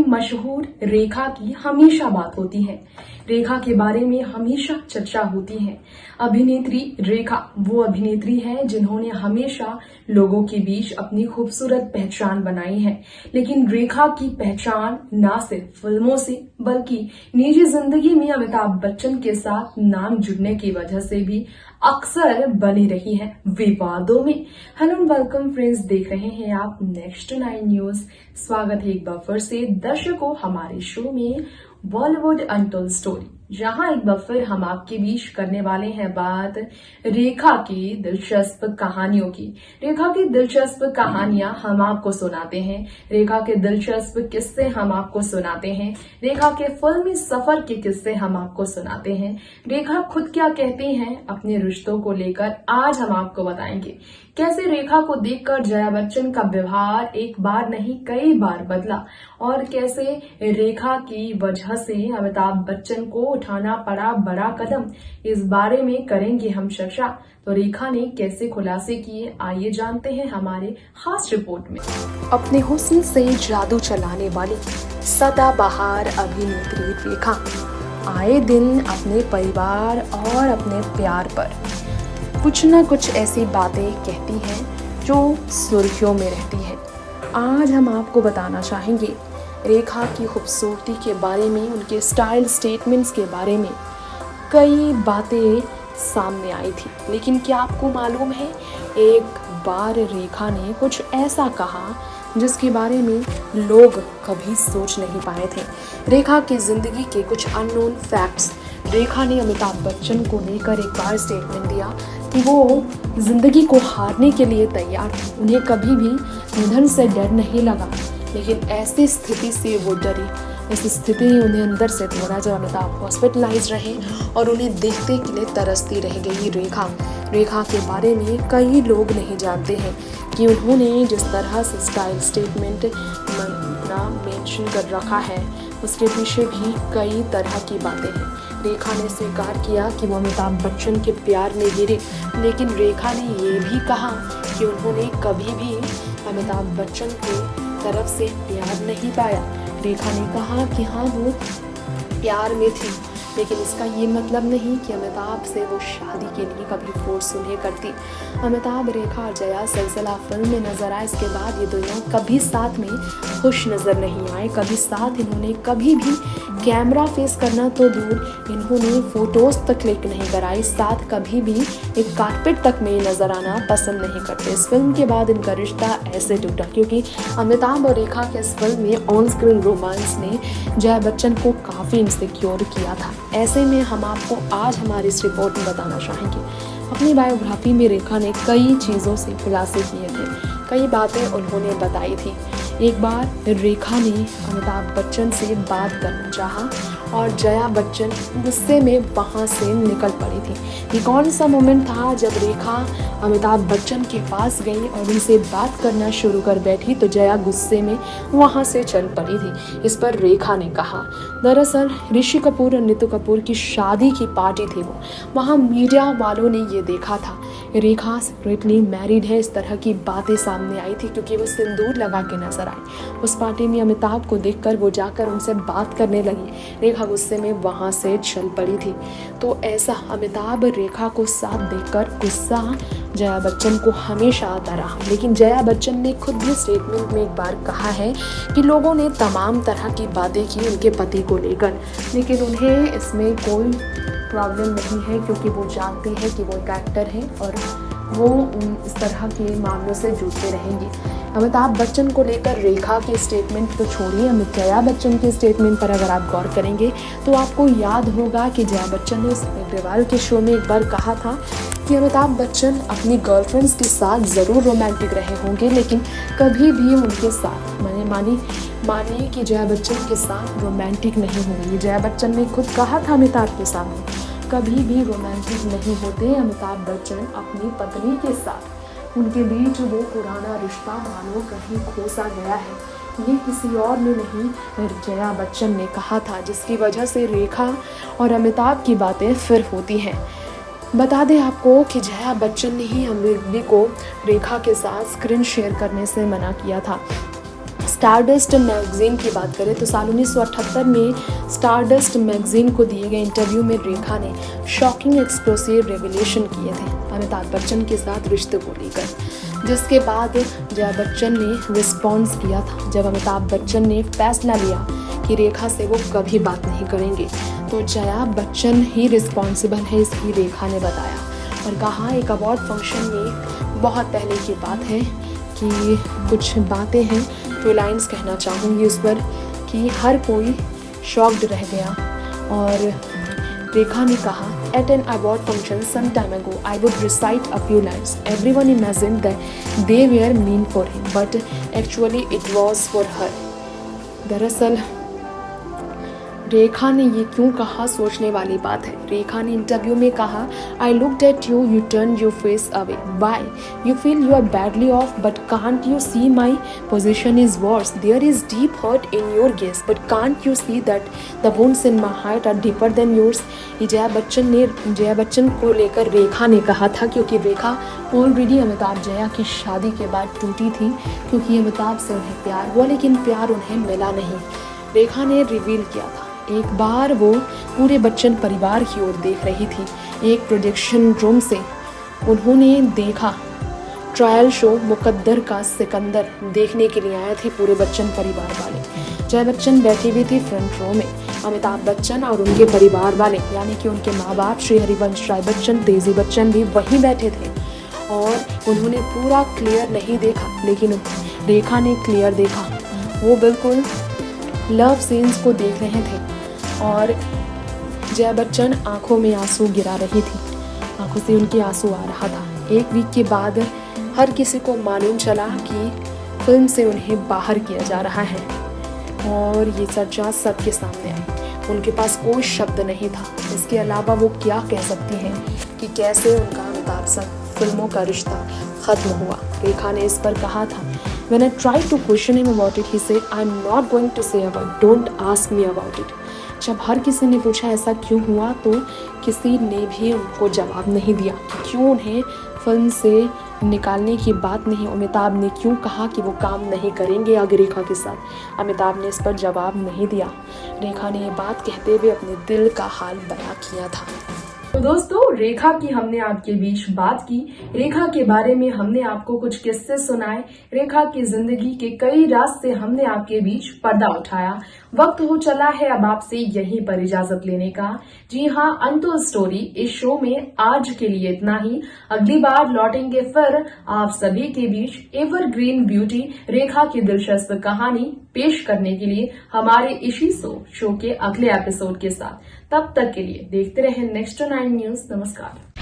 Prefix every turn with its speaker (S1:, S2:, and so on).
S1: मशहूर रेखा की हमेशा बात होती है। रेखा के बारे में हमेशा चर्चा होती है। अभिनेत्री रेखा वो अभिनेत्री है जिन्होंने हमेशा लोगों के बीच अपनी खूबसूरत पहचान बनाई है। लेकिन रेखा की पहचान न सिर्फ फिल्मों से बल्कि निजी जिंदगी में अमिताभ बच्चन के साथ नाम जुड़ने की वजह से भी अक्सर बनी रही है विवादों में। हेलो एंड वेलकम फ्रेंड्स, देख रहे हैं आप नेक्स्ट 9 न्यूज। स्वागत है एक बार फिर से दर्शकों हमारे शो में बॉलीवुड अनटोल्ड स्टोरी, जहां एक बार फिर हम आपके बीच करने वाले हैं बात रेखा की दिलचस्प कहानियों की। रेखा की दिलचस्प कहानियां हम आपको सुनाते हैं, रेखा के दिलचस्प किस्से हम आपको सुनाते हैं, रेखा के फिल्मी सफर के किस्से हम आपको सुनाते हैं। रेखा खुद क्या कहती हैं अपने रिश्तों को लेकर, आज हम आपको बताएंगे। कैसे रेखा को देखकर जया बच्चन का व्यवहार एक बार नहीं कई बार बदला और कैसे रेखा की वजह से अमिताभ बच्चन को उठाना पड़ा बड़ा कदम, इस बारे में करेंगे हम चर्चा। तो रेखा ने कैसे खुलासे किए, आइए जानते हैं हमारे खास रिपोर्ट में। अपने हुस्न से जादू चलाने वाली सदाबहार अभिनेत्री रेखा आए दिन अपने परिवार और अपने प्यार पर कुछ न कुछ ऐसी बातें कहती हैं जो सुर्खियों में रहती है। आज हम आपको बताना चाहेंगे रेखा की खूबसूरती के बारे में, उनके स्टाइल स्टेटमेंट्स के बारे में कई बातें सामने आई थी। लेकिन क्या आपको मालूम है, एक बार रेखा ने कुछ ऐसा कहा जिसके बारे में लोग कभी सोच नहीं पाए थे। रेखा की जिंदगी के कुछ अननोन फैक्ट्स। रेखा ने अमिताभ बच्चन को लेकर एक बार स्टेटमेंट दिया कि वो जिंदगी को हारने के लिए तैयार थी, उन्हें कभी भी निधन से डर नहीं लगा। लेकिन ऐसी स्थिति से वो डरी, इस स्थिति ने उन्हें अंदर से तोड़ा जब अमिताभ हॉस्पिटलाइज रहे और उन्हें देखने के लिए तरसती रह गई रेखा। रेखा के बारे में कई लोग नहीं जानते हैं कि उन्होंने जिस तरह से स्टाइल स्टेटमेंट मेंशन कर रखा है, उसके पीछे भी कई तरह की बातें हैं। रेखा ने स्वीकार किया कि वो अमिताभ बच्चन के प्यार में गिरे, लेकिन रेखा ने ये भी कहा कि उन्होंने कभी भी अमिताभ बच्चन की तरफ से प्यार नहीं पाया। रेखा ने कहा कि हाँ, वो प्यार में थी, लेकिन इसका ये मतलब नहीं कि अमिताभ से वो शादी के लिए कभी फोर्स उन्हें करती। अमिताभ, रेखा और जया सिलसिला फिल्म में नजर आए, इसके बाद ये दोनों कभी साथ में खुश नजर नहीं आए। कभी साथ इन्होंने कभी भी कैमरा फेस करना तो दूर, इन्होंने फोटोज तक क्लिक नहीं कराई, साथ कभी भी एक कारपेट तक में नजर आना पसंद नहीं करते। इस फिल्म के बाद इनका रिश्ता ऐसे टूटा क्योंकि अमिताभ और रेखा के इस फिल्म में ऑन स्क्रीन रोमांस ने जया बच्चन को काफ़ी इनसिक्योर किया था। ऐसे में हम आपको आज हमारी इस रिपोर्ट में बताना चाहेंगे, अपनी बायोग्राफी में रेखा ने कई चीज़ों से खुलासे किए थे, कई बातें उन्होंने बताई थी। एक बार रेखा ने अमिताभ बच्चन से बात करना चाहा और जया बच्चन गुस्से में वहाँ से निकल पड़ी थी। ये कौन सा मोमेंट था जब रेखा अमिताभ बच्चन के पास गई और उनसे बात करना शुरू कर बैठी तो जया गुस्से में वहाँ से चल पड़ी थी। इस पर रेखा ने कहा, दरअसल ऋषि कपूर और नीतू कपूर की शादी की पार्टी थी वो, वहाँ मीडिया वालों ने ये देखा था, रेखा सीक्रेटली मैरिड है। इस तरह की बातें सामने आई थी क्योंकि वो सिंदूर लगा के नजर आई। उस पार्टी में अमिताभ को देखकर वो जाकर उनसे बात करने लगी। रेखा गुस्से में वहाँ से चल पड़ी थी। तो ऐसा अमिताभ रेखा को साथ देखकर गुस्सा जया बच्चन को हमेशा आता रहा। लेकिन जया बच्चन ने खुद भी स्टेटमेंट में एक बार कहा है कि लोगों ने तमाम तरह की बातें की उनके पति को लेकर, लेकिन उन्हें इसमें कोई प्रॉब्लम नहीं है क्योंकि वो जानती है कि वो एक एक्टर है और वो इस तरह के मामलों से जूझते रहेंगे। अमिताभ बच्चन को लेकर रेखा के स्टेटमेंट तो छोड़िए, जया बच्चन के स्टेटमेंट पर अगर आप गौर करेंगे तो आपको याद होगा कि जया बच्चन ने अग्रवाल के शो में एक बार कहा था कि अमिताभ बच्चन अपनी गर्लफ्रेंड्स के साथ ज़रूर रोमांटिक रहे होंगे, लेकिन कभी भी उनके साथ मानिए कि जया बच्चन के साथ रोमांटिक नहीं होंगे। जया बच्चन ने खुद कहा था अमिताभ के सामने, कभी भी रोमांटिक नहीं होते अमिताभ बच्चन अपनी पत्नी के साथ, उनके बीच वो पुराना रिश्ता मानो कहीं खोसा गया है, ये किसी और ने नहीं जया बच्चन ने कहा था, जिसकी वजह से रेखा और अमिताभ की बातें फिर होती हैं। बता दें आपको कि जया बच्चन ने ही अमिताभ को रेखा के साथ स्क्रीन शेयर करने से मना किया था। स्टारडस्ट मैगजीन की बात करें तो साल 1978 में स्टारडस्ट मैगजीन को दिए गए इंटरव्यू में रेखा ने शॉकिंग एक्सप्लोसिव रेवलेशन किए थे अमिताभ बच्चन के साथ रिश्ते को लेकर, जिसके बाद जया बच्चन ने रिस्पॉन्स किया था। जब अमिताभ बच्चन ने फैसला लिया कि रेखा से वो कभी बात नहीं करेंगे तो जया बच्चन ही रिस्पॉन्सिबल है, इसकी रेखा ने बताया और कहा एक अवार्ड फंक्शन में बहुत पहले की बात है कि कुछ बातें हैं, 2 लाइन्स कहना चाहूँगी उस पर कि हर कोई शॉक्ड रह गया। और रेखा ने कहा at an award function some time ago I would recite a few lines, everyone imagined that they were meant for him but actually it was for her. दरअसल रेखा ने ये क्यों कहा, सोचने वाली बात है। रेखा ने इंटरव्यू में कहा I looked at you, you turn your face away, why you feel you are badly off but can't you see my position is worse, there is deep hurt in your gaze but can't you see that the wounds in my heart are deeper than yours. Jaya Bachchan को लेकर रेखा ने कहा था क्योंकि रेखा already Amitabh Jaya की शादी के बाद टूटी थी क्योंकि अमिताभ से उन्हें प्यार हुआ लेकिन प्यार उन्हें मिला नहीं। रेखा ने रिवील किया था एक बार वो पूरे बच्चन परिवार की ओर देख रही थी, एक प्रोजेक्शन रूम से उन्होंने देखा ट्रायल शो मुकद्दर का सिकंदर देखने के लिए आए थे पूरे बच्चन परिवार वाले। जया बच्चन बैठी हुई थी फ्रंट रो में, अमिताभ बच्चन और उनके परिवार वाले यानी कि उनके माँ बाप श्री हरिवंश राय बच्चन, तेजी बच्चन भी वहीं बैठे थे और उन्होंने पूरा क्लियर नहीं देखा लेकिन रेखा ने क्लियर देखा। वो बिल्कुल लव सीन्स को देख रहे थे और जया बच्चन आंखों में आंसू गिरा रही थी, आंखों से उनके आंसू आ रहा था। 1 वीक के बाद हर किसी को मालूम चला कि फिल्म से उन्हें बाहर किया जा रहा है और ये चर्चा सबके सामने आई। उनके पास कोई शब्द नहीं था, इसके अलावा वो क्या कह सकती हैं कि कैसे उनका अमिताभ साथ फिल्मों का रिश्ता ख़त्म हुआ। रेखा ने इस पर कहा था When I tried to question him about it, he said, I'm not going to say about it. Don't ask me about it. जब हर किसी ने पूछा ऐसा क्यों हुआ तो किसी ने भी उनको जवाब नहीं दिया कि क्यों उन्हें फिल्म से निकालने की बात नहीं। अमिताभ ने क्यों कहा कि वो काम नहीं करेंगे आगे रेखा के साथ, अमिताभ ने इस पर जवाब नहीं दिया। रेखा ने ये बात कहते हुए अपने दिल का हाल बयां किया था। तो दोस्तों रेखा की हमने आपके बीच बात की, रेखा के बारे में हमने आपको कुछ किस्से सुनाए, रेखा की जिंदगी के कई राज से हमने आपके बीच पर्दा उठाया। वक्त हो चला है अब आपसे यहीं पर इजाजत लेने का। जी हाँ, अनटोल्ड स्टोरी इस शो में आज के लिए इतना ही। अगली बार लौटेंगे फिर आप सभी के बीच एवरग्रीन ब्यूटी रेखा की दिलचस्प कहानी पेश करने के लिए हमारे इसी शो के अगले एपिसोड के साथ। तब तक के लिए देखते रहें नेक्स्ट 9 न्यूज। नमस्कार।